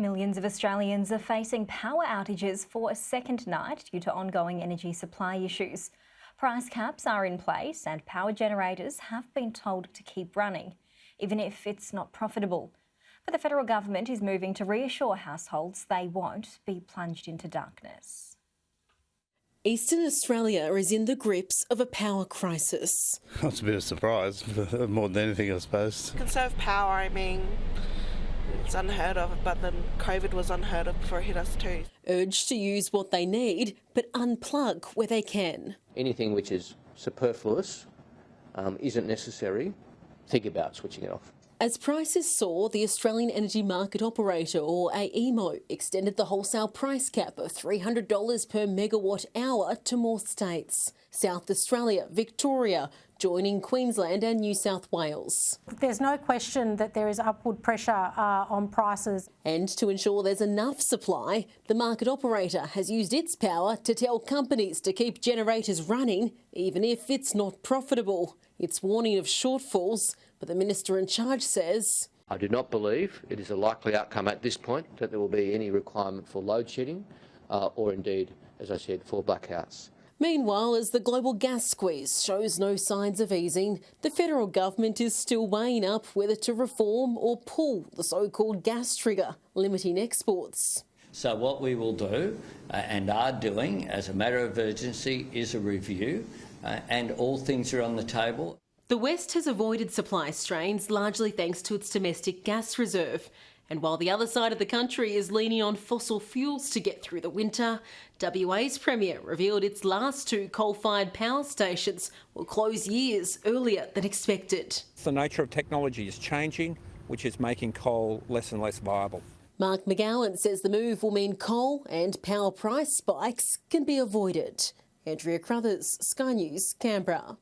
Millions of Australians are facing power outages for a second night due to ongoing energy supply issues. Price caps are in place and power generators have been told to keep running, even if it's not profitable. But the federal government is moving to reassure households they won't be plunged into darkness. Eastern Australia is in the grips of a power crisis. It's a bit of a surprise, more than anything, I suppose. Conserve power, I mean, it's unheard of, but then COVID was unheard of before it hit us too. Urged to use what they need, but unplug where they can. Anything which is superfluous, isn't necessary, think about switching it off. As prices soar, the Australian Energy Market Operator, or AEMO, extended the wholesale price cap of $300 per megawatt hour to more states. South Australia, Victoria, joining Queensland and New South Wales. There's no question that there is upward pressure on prices. And to ensure there's enough supply, the market operator has used its power to tell companies to keep generators running, even if it's not profitable. It's warning of shortfalls, but the minister in charge says, I do not believe it is a likely outcome at this point that there will be any requirement for load shedding or indeed, as I said, for blackouts. Meanwhile, as the global gas squeeze shows no signs of easing, the federal government is still weighing up whether to reform or pull the so-called gas trigger, limiting exports. So what we will do and are doing as a matter of urgency is a review and all things are on the table. The West has avoided supply strains largely thanks to its domestic gas reserve. And while the other side of the country is leaning on fossil fuels to get through the winter, WA's Premier revealed its last two coal-fired power stations will close years earlier than expected. The nature of technology is changing, which is making coal less and less viable. Mark McGowan says the move will mean coal and power price spikes can be avoided. Andrea Crothers, Sky News, Canberra.